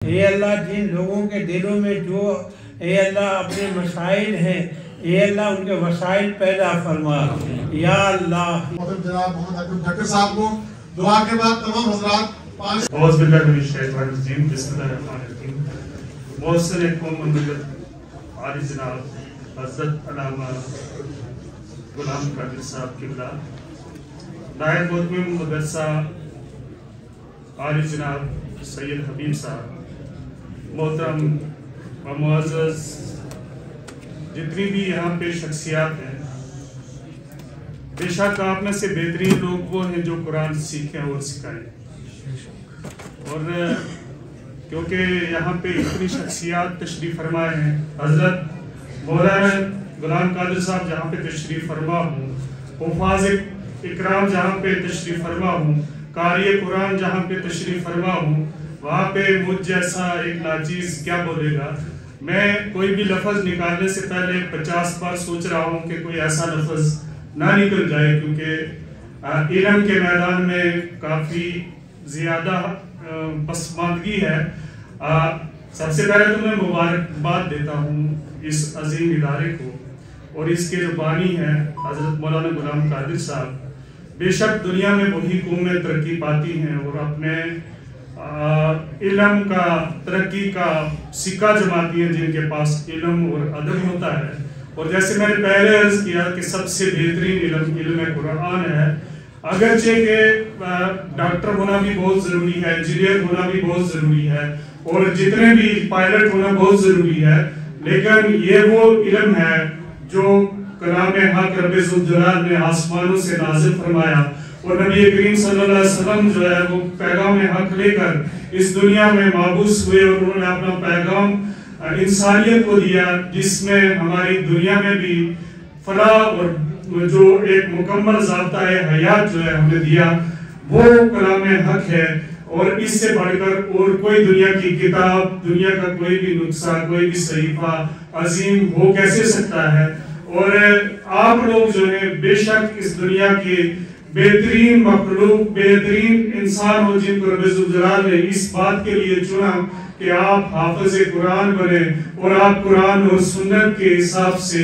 اے اللہ جن لوگوں کے دلوں میں جو اے اللہ اپنے مسائل ہیں اے اللہ ان کے وسائل پیدا فرما یا اللہ۔ جناب محمد اکرم ڈاکٹر صاحب کو دعا کے بعد تمام حضرات اعوذ باللہ من الشیطان الرجیم بسم اللہ الرحمن الرحیم۔ محسن قوم مملکت عالی جناب حضرت علامہ غلام قادر صاحب قبلہ، نائب محتمم مدرسہ عالی جناب سید حبیب صاحب، محترم و معزز جتنی بھی یہاں پہ شخصیات ہیں، بے شک آپ میں سے بہترین لوگ وہ ہیں جو قرآن سیکھیں اور سکھائیں، اور کیونکہ یہاں پہ اتنی شخصیات تشریف فرمائے ہیں، حضرت مولانا غلام قادر صاحب جہاں پہ تشریف فرما ہوں، حفاظ اکرام جہاں پہ تشریف فرما ہوں، قاری قرآن جہاں پہ تشریف فرما ہوں، وہاں پہ مجھ جیسا ایک ناچیز کیا بولے گا۔ میں کوئی بھی لفظ نکالنے سے پہلے 50 بار سوچ رہا ہوں کہ کوئی ایسا لفظ نہ نکل جائے، کیونکہ علم کے میدان میں کافی زیادہ پسماندگی ہے۔ سب سے پہلے تو میں مبارکباد دیتا ہوں اس عظیم ادارے کو اور اس کے جو بانی ہیں حضرت مولانا غلام قادر صاحب۔ بے شک دنیا میں وہی قومیں ترقی پاتی ہیں اور اپنے علم کا ترقی کا سکہ جماتی ہیں جن کے پاس علم اور ادب ہوتا ہے، اور جیسے میں نے پہلے عرض کیا کہ سب سے بہترین علم قرآن ہے۔ اگرچہ کہ ڈاکٹر ہونا بھی بہت ضروری ہے، انجینئر ہونا بھی بہت ضروری ہے، اور جتنے بھی پائلٹ ہونا بہت ضروری ہے، لیکن یہ وہ علم ہے جو کلام حق رب ذوالجلال نے آسمانوں سے نازل فرمایا، اور نبی کریم صلی اللہ علیہ وسلم جو ہے وہ پیغام حق لے کر اس دنیا میں مابعوث ہوئے، اور انہوں نے اپنا پیغام انسانیت کو دیا، جس میں ہماری دنیا میں بھی فلاح اور جو ایک مکمل ضابطہ حیات جو ہے ہم نے دیا وہ کلام حق ہے۔ اور اس سے بڑھ کر اور کوئی دنیا کی کتاب، دنیا کا کوئی بھی نسخہ، کوئی بھی صحیفہ عظیم ہو کیسے سکتا ہے۔ اور آپ لوگ جو ہیں بے شک اس دنیا کے بہترین مخلوق، بہترین انسان ہو جن کو رب ذوالجلال نے اس بات کے لیے چنا کہ آپ حافظ قرآن بنے اور آپ قرآن اور سنت کے حساب سے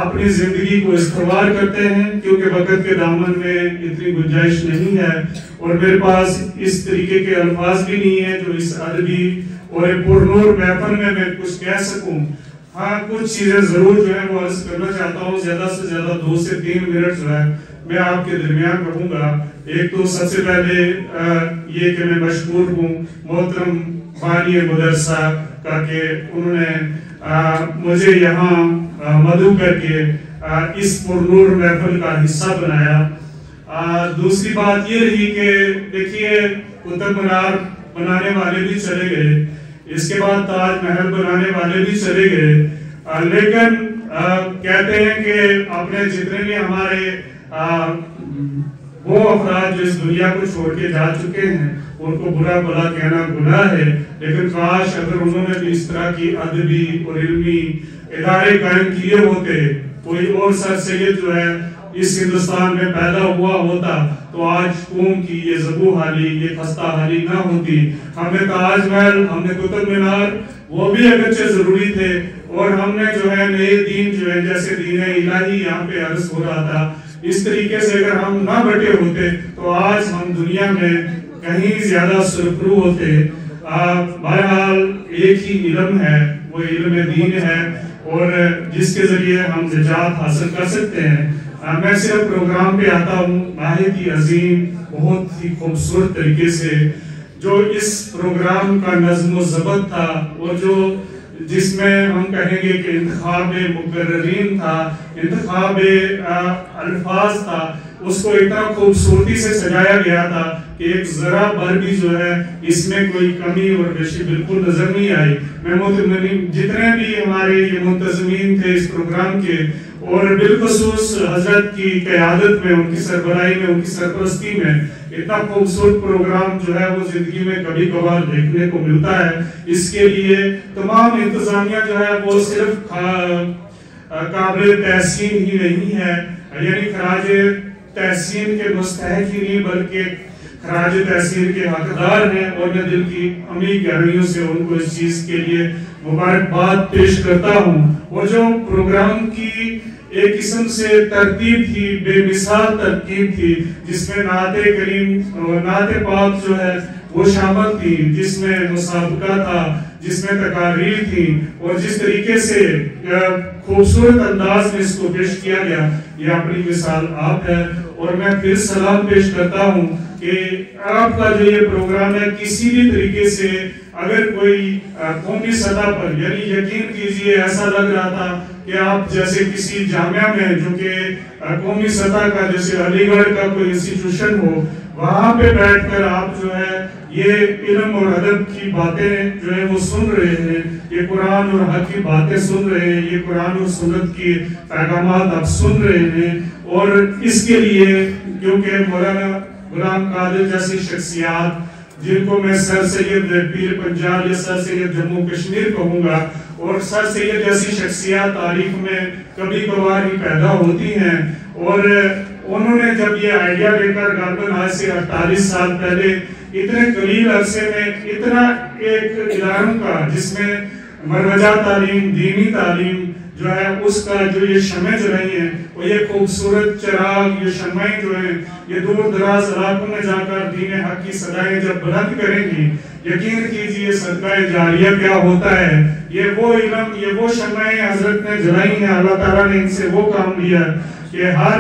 اپنی زندگی کو استوار کرتے ہیں، کیونکہ وقت کے دامن میں اتنی گنجائش نہیں ہے اور میرے پاس اس طریقے کے الفاظ بھی نہیں ہیں جو اس ادبی اور پرنور محفل میں کچھ کہہ سکوں۔ ہاں کچھ چیزیں ضرور جو ہے وہ عرض کرنا چاہتا ہوں، زیادہ سے زیادہ 2 سے 3 منٹ جو ہے میں آپ کے درمیان رہوں گا۔ ایک تو سب سے پہلے یہ کہ میں مشکور ہوں محترم بانی مدرسہ کا کہ انہوں نے مجھے یہاں مدعو کر کے اس پرنور محفل کا حصہ بنایا۔ دوسری بات یہ رہی کہ دیکھیے قطب مینار بنانے والے بھی چلے گئے، اس کے بعد تاج محل بنانے والے بھی چلے گئے، لیکن کہتے ہیں کہ اپنے جتنے بھی ہمارے وہ افراد جو اس دنیا کو چھوڑ کے جا چکے ہیں ان کو برا بھلا کہنا گناہ ہے، لیکن کاش اگر انہوں نے بھی اس طرح کی ادبی اور علمی ادارے قائم کیے ہوتے، کوئی اور سر سید جو ہے اس ہندوستان میں پیدا ہوا ہوتا تو آج قوم کی یہ ذبح حالی، یہ خستہ حالی نہ ہوتی۔ ہم نے تاج محل، ہم نے قطب مینار، وہ بھی اگرچہ ضروری تھے، اور ہم نے جو ہے نئے دین جو ہے جیسے دین الہی یہاں پہ عرض ہو رہا تھا، اس طریقے سے اگر ہم نہ بٹے ہوتے تو آج ہم دنیا میں کہیں زیادہ سرخرو ہوتے۔ بہرحال ایک ہی علم ہے، وہ علم دین ہے، اور جس کے ذریعے ہم نجات حاصل کر سکتے ہیں۔ میں صرف پروگرام پہ آتا ہوں، نہایت ہی عظیم، بہت ہی خوبصورت طریقے سے جو اس پروگرام کا نظم و ضبط تھا، اور جو جس میں ہم کہیں گے کہ انتخاب مقررین تھا، انتخاب الفاظ تھا، اس کو اتنا خوبصورتی سے سجایا گیا تھا کہ ایک ذرا بھر بھی جو ہے اس میں کوئی کمی اور بیشی بالکل نظر نہیں آئی۔ میں جتنے بھی ہمارے یہ منتظمین تھے اس پروگرام کے، اور بالخصوص حضرت کی قیادت میں، ان کی سربراہی میں، ان کی سرپرستی میں اتنا خوبصورت پروگرام جو ہے وہ زندگی میں کبھی کبھار دیکھنے کو ملتا ہے۔ اس کے لیے تمام انتظامیہ جو ہے وہ صرف قابل تحسین ہی نہیں ہے، یعنی خراج تحسین کے مستحق ہی نہیں بلکہ خراج تحسین کے حقدار ہیں، اور میں دل کی عمیق گہرائیوں سے ان کو اس چیز کے لیے مبارکباد پیش کرتا ہوں۔ وہ جو پروگرام کی ایک قسم سے ترتیب تھی، بے مثال ترتیب تھی، جس میں نعت کریم اور نعت پاک جو ہے وہ شامل تھی، جس میں مسابقہ تھا، جس میں تقاریر تھی، اور جس طریقے سے خوبصورت انداز میں اس کو پیش کیا گیا، یہ اپنی مثال آپ ہے۔ اور میں پھر سلام پیش کرتا ہوں کہ آپ کا جو یہ پروگرام ہے کسی بھی طریقے سے اگر کوئی قومی سطح پر، یعنی یقین کیجئے ایسا لگ رہا تھا کہ آپ جیسے کسی جامعہ میں جو کہ قومی سطح کا، جیسے علی گڑھ کا کوئی انسٹیٹیوشن ہو، وہاں پہ بیٹھ کر آپ جو ہے یہ علم اور ادب کی باتیں جو ہے وہ سن رہے ہیں، یہ قرآن اور حق کی باتیں سن رہے ہیں، یہ قرآن اور سنت کی پیغامات آپ سن رہے ہیں۔ اور اس کے لیے کیونکہ مولانا غلام قادر جیسی شخصیات، جن کو میں سر سید پیر پنجاب یا سر سید جموں کشمیر کہوں گا، اور سر سید جیسی شخصیات تاریخ میں کبھی کبھار ہی پیدا ہوتی ہیں، اور انہوں نے جب یہ آئیڈیا لے کر غالباً آج سے 48 سال پہلے اتنے قلیل عرصے میں اتنا ایک اداروں کا، جس میں مروجہ تعلیم، دینی تعلیم جو ہے اس کا جو یہ شمع جلائی ہیں، اور یہ خوبصورت چراغ، یہ شمعیں جو ہیں یہ دور دراز علاقوں میں جا کر دین حق کی صدائیں جب بلند کریں گی، یقین کیجئے صدقہ جاریہ کیا ہوتا ہے۔ یہ وہ علم، یہ وہ شمعیں حضرت نے جلائی ہیں، اللہ تعالیٰ نے ان سے وہ کام لیا کہ ہر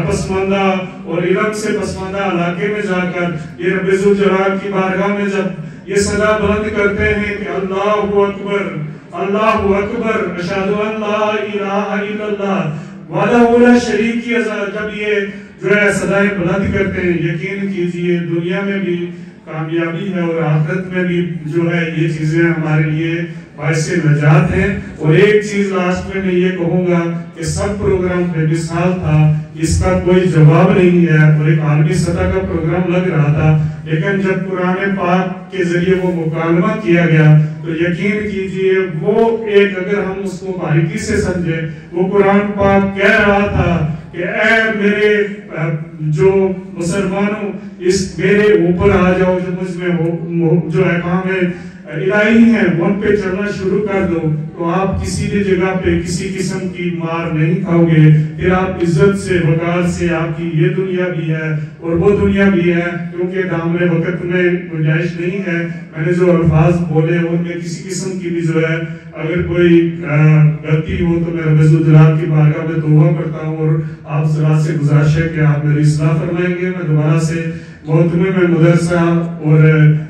پسماندہ اور علم سے پسماندہ علاقے میں جا کر یہ رب ذوالجلال کی بارگاہ میں جب یہ صدا بلند کرتے ہیں کہ اللہ اکبر، اللہ اکبر، اشہد ان لا الہ الا اللہ وحدہ لا شریک، جب یہ جو ہے صدائیں بلند کرتے ہیں، یقین کیجئے دنیا میں بھی کامیابی ہے اور آخرت میں بھی جو ہے یہ چیزیں ہمارے لیے باعث نجات ہیں۔ اور ایک چیز لاسٹ میں یہ کہوں گا کہ سب پروگرام بے مثال تھا، اس کا کوئی جواب نہیں ہے، اور ایک عالمی سطح کا پروگرام لگ رہا تھا، لیکن جب قرآن پاک کے ذریعے وہ مکالمہ کیا گیا تو یقین کیجئے وہ ایک، اگر ہم اس کو باریکی سے سمجھیں، وہ قرآن پاک کہہ رہا تھا کہ اے میرے جو مسلمانوں، اس میرے اوپر آ جاؤ، جو مجھ میں جو احکام الہی ہیں ان پہ چلنا شروع کر دو، تو آپ کسی بھی جگہ پہ کسی قسم کی مار نہیں کھاؤ گے، پھر آپ عزت سے، وقار سے، آپ کی یہ دنیا بھی ہے اور وہ دنیا بھی ہے، کیونکہ دامن وقت میں گنجائش نہیں ہے۔ میں نے جو الفاظ بولے ان میں کسی قسم کی بھی جو ہے اگر کوئی غلطی ہو تو میں رب ذوالجلال کی بارگاہ میں توبہ کرتا ہوں، اور آپ ذرا سے گزارش ہے کہ آپ میری اصلاح فرمائیں گے۔ میں دوبارہ سے محتمم میں مدرسہ اور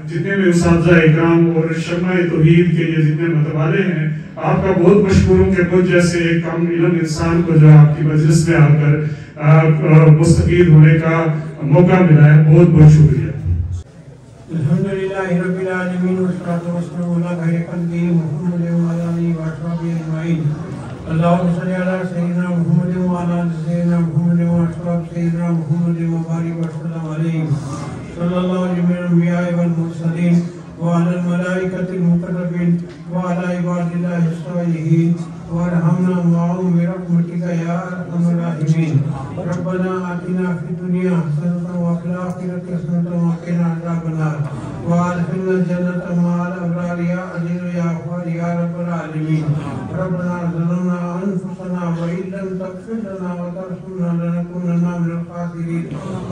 جتنے میں اساتذہ اکرام اور شمع توحید کے یہ جتنے متوالے ہیں، آپ کا بہت مشکور ہوں کہ مجھ جیسے ایک کم علم انسان کو جو آپ کی مجلس میں آ کر مستفید ہونے کا موقع ملا ہے، بہت بہت شکریہ۔ الحمدللہ رب العالمین والصلاة والسلام علی خیر خلقہ محمد وعلی آلہ وصحبہ اجمعین۔ اللہم صلی علی سیدنا محمد وعلی آل سیدنا محمد وصحبہ سیدنا محمد وبارک وسلم علیہ صلی اللہ علیہ الانبیاء والمرسلین وعلی الملائکۃ المقربین وعلی عباد اللہ الصالحین وارحمنا معهم برحمتک یا ارحم الراحمین۔ ربنا آتنا فی الدنیا حسنۃ وفی الآخرۃ حسنۃ وقنا عذاب النار وادخلنا الجنۃ مع الابرار یا عزیز یا غفار یا رب العالمین۔ ربنا ظلمنا انفسنا وان لم تغفر لنا وترحمنا لنکونن من الخاسرین۔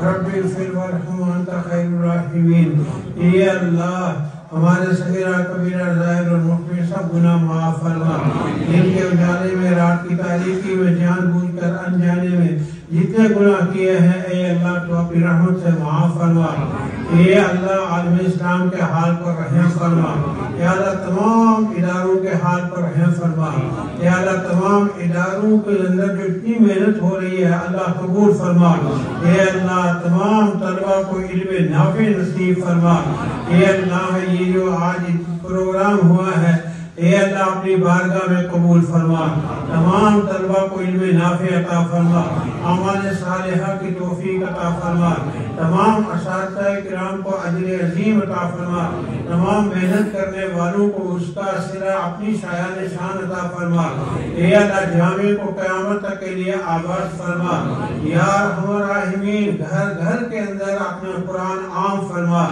رب اغفر وارحم وانت خیر الراحمین۔ اے اللہ ہمارے صغیرہ کبیرہ ظاہر اور مخفی سب گناہ معاف فرما۔ دن کے اجالے میں، رات کی تاریکی میں، جان بوجھ کر انجانے میں جتنے گناہ کیے ہیں اے اللہ تو اپنی رحمت سے معاف فرما۔ اے اللہ عالم اسلام کے حال پر رحم فرما۔ اے اللہ تمام اداروں کے حال پر رحم فرما۔ اے اللہ تمام اداروں کے اندر جو اتنی محنت ہو رہی ہے اللہ قبول فرما۔ اے اللہ تمام طلبہ کو علم نافع نصیب فرما۔ اے اللہ یہ جو آج پروگرام ہوا ہے اے اللہ اپنی بارگاہ میں قبول فرما، تمام طلبہ کو علم نافع عطا فرما، اعمال صالحہ کی توفیق عطا فرما، تمام اساتذہ کرام کو اجر عظیم عطا فرما، تمام محنت کرنے والوں کو اس کا صلہ اپنی شایان شان عطا فرما، اے اللہ جامع کو قیامت تک کے لیے آباد فرما، یا ارحم الراحمین گھر گھر کے اندر اپنا قرآن عام فرما،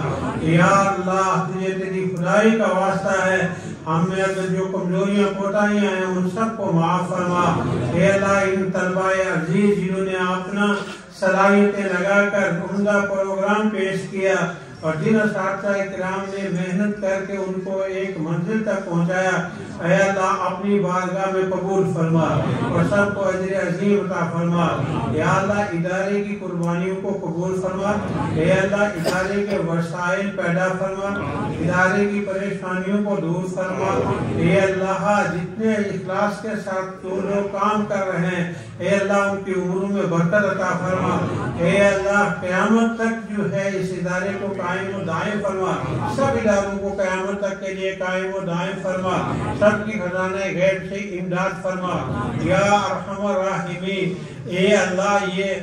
یا اللہ تجھے تیری خدائی کا واسطہ ہے، ہم میں اگر جو کمزوریاں کوتاہیاں ہیں ان سب کو معاف فرما، اے اللہ ان طلبہ عزیز جنہوں نے اپنا صلاحیتیں لگا کر عمدہ پروگرام پیش کیا اور جن اساتذہ کرام نے محنت کر کے ان کو ایک منزل تک پہنچایا، اے اللہ اپنی بارگاہ میں قبول فرما اور سب کو اجر عظیم عطا فرما، یا اللہ ادارے کی قربانیوں کو قبول فرما، اے اللہ ادارے کے وسائل پیدا فرما، ادارے کی پریشانیوں کو دور فرما، اے اللہ جتنے اخلاص کے ساتھ جو لوگ کام کر رہے ہیں اے اللہ ان کی عمروں میں برکت عطا فرما، اے اللہ قیامت تک جو ہے اس ادارے کو قائم و دائم فرما، سب اداروں کو قیامت تک کے لیے قائم و دائم فرما، سب کی خزانہ غیب سے امداد فرما، یا ارحم الراحمین اے اللہ یہ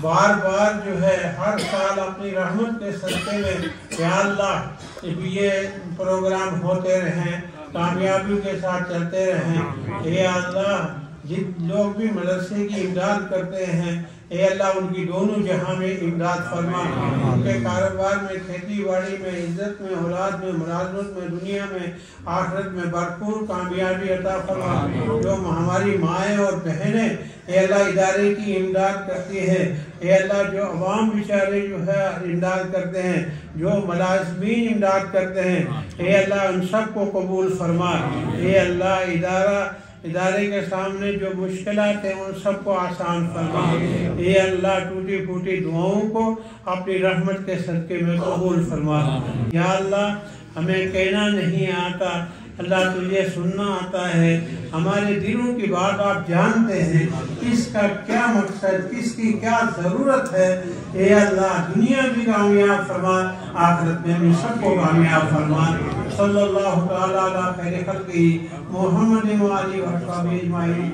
بار بار جو ہے ہر سال اپنی رحمت کے صدقے میں یا اللہ یہ پروگرام ہوتے رہیں، کامیابی کے ساتھ چلتے رہیں، اے اللہ جن لوگ بھی مدرسے کی امداد کرتے ہیں اے اللہ ان کی دونوں جہاں میں امداد فرما، ان کے کاروبار میں، کھیتی باڑی میں، عزت میں، اولاد میں، ملازمت میں، دنیا میں، آخرت میں بھرپور کامیابی عطا فرما، جو ہماری مائیں اور بہنیں اے اللہ ادارے کی امداد کرتی ہیں، اے اللہ جو عوام بیچارے جو ہے امداد کرتے ہیں، جو ملازمین امداد کرتے ہیں اے اللہ ان سب کو قبول فرما، اے اللہ ادارے کے سامنے جو مشکلات ہیں ان سب کو آسان فرما، اے اللہ ٹوٹی پھوٹی دعاؤں کو اپنی رحمت کے صدقے میں قبول فرما، یا اللہ ہمیں کہنا نہیں آتا اللہ تجھے سننا آتا ہے، ہمارے دلوں کی بات آپ جانتے ہیں، کس کا کیا مقصد، کس کی کیا ضرورت ہے، اے اللہ دنیا بھی کامیاب فرما، آخرت میں بھی سب کو کامیاب فرما، صلی اللہ تعالیٰ علی خیر خلقہ محمد و آلہ و صحبہ اجمعین۔